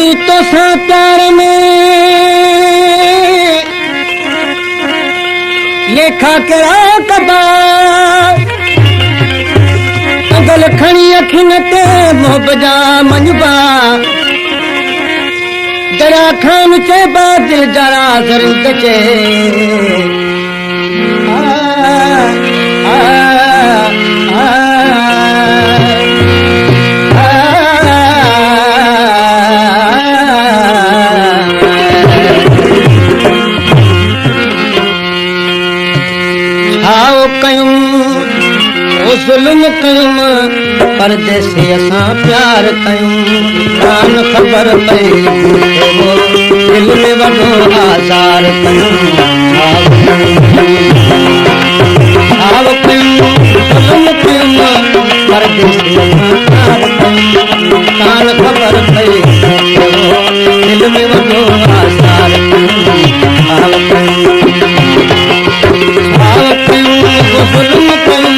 कई तो सा प्यार में लेखा करा कबा अगल खणी अखिन ते मोहबजा मंजबा जरा खान चे दिल जरा जरूर चे जुल्म कयूं परदेसी असां प्यार कयूं कान ख़बर पई दिल में वॾो आज़ार कयूं जुल्म कयूं परदेसी असां प्यार कयूं कान ख़बर पई दिल में वॾो आज़ार कयूं जुल्म कयूं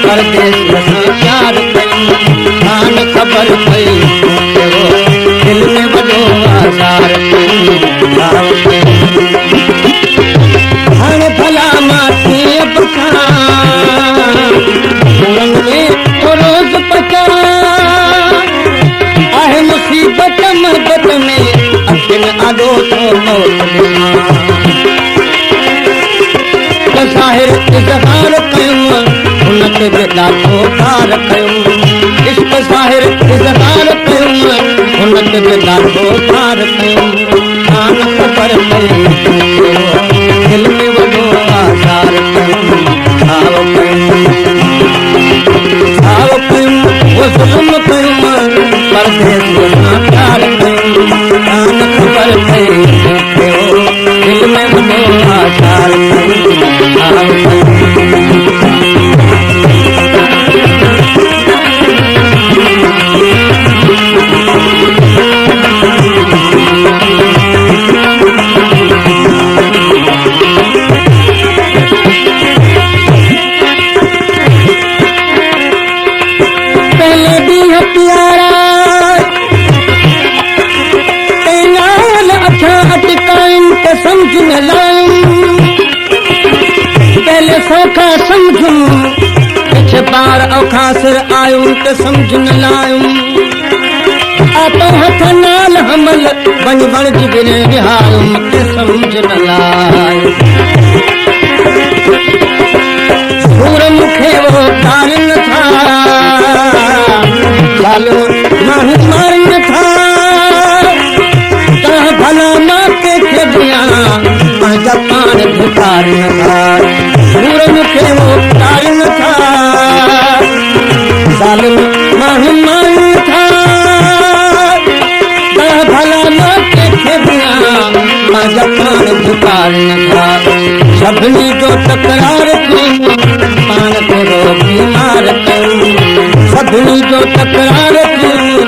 परदेसी असां प्यार कयूं कान ख़बर पई दिल में वॾो आज़ार कयूं हाणे भला मां कीअं बखां में रोज़ पचां आहे मुसीबत महबत में अखियुनि आॾो थो मौत ज़ाहिर इज़हार कयूं हुनखे बि ॾाढो प्यार कयूं इश्क ज़ाहिर इज़हार कयूं हुनखे बि ॾाढो प्यार कयूं कान ख़बर पई दिल में वॾो आज़ार कयूं वो ज़ुल्म कयूं परदेसी असां प्यार कयूं कान ख़बर पई दिल में वॾो आज़ार कयूं सौखा समझूं पिछे बार औखासिर आयूं त समझ न लायूं आतो हथ नाल हमल बन बण जी बिने विहारूं त समझ न लायूं सूर मूंखे वो प्यार न था चालो माण्हू मार न था तव्हां भला मां कंहिंखे ॾियां पंहिंजा पाण धिकार न था सूर मूंखे वो प्यार न था ज़ालिम माण्हू मार न था तव्हां भला मां कंहिंखे ॾियां पंहिंजा पाण धिकार न था सभिनी जो तकरार कयूं पाण खे बीमार कयूं सभिनी जो तकरार कयूं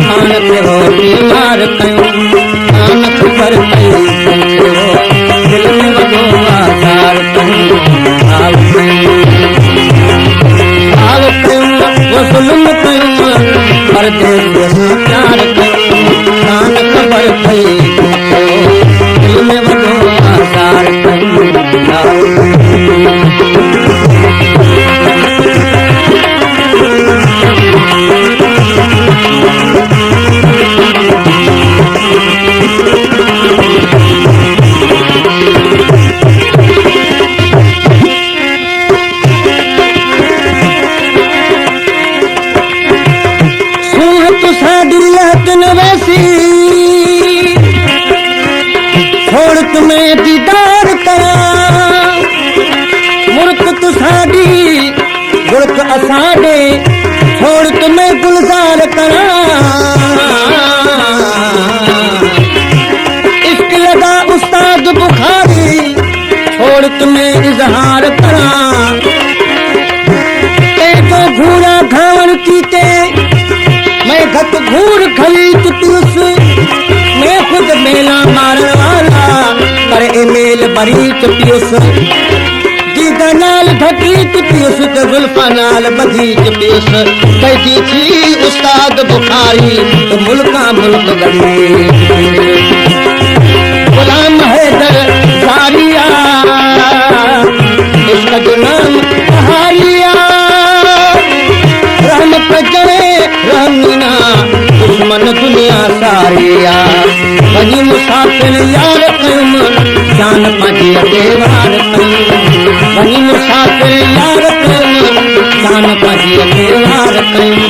पाण खे बीमार कयूं कान ख़बर पई दिल में वॾो आज़ार कयूं वो ज़ुल्म कयूं परदेसी असां प्यार कयूं कान ख़बर पई दिल में वॾो आज़ार कयूं छोड़ तुम्हें दीदार करा मुल्क तुसाडी मुल्क असाडे छोड़ तुम्हें गुलजार करा इश्क लगा उस्ताद बुखारी छोड़ तुम्हें इजहार करा तो घूरा घावन कीते मैं घट घूर खलीच पियुस मैं खुद मेला मारण वाला पर मेल बरीच पियुस दीदा नाल घटीच पियुस त ज़ुल्फा नाल बधीच पियुस कैदी थी उस्ताद बुखारी तो मुल्का मुल्क गंदी गुलाम हैदर सारिया इसका जो नाम कहारिया रहमत करे रहमीना दुश्मन दुनिया सारिया बनी मुसाफिर यार कयूं जान पाजी अकेवार कयूं बनी मुसाफिर यार कयूं जान पाजी अकेवार कयूं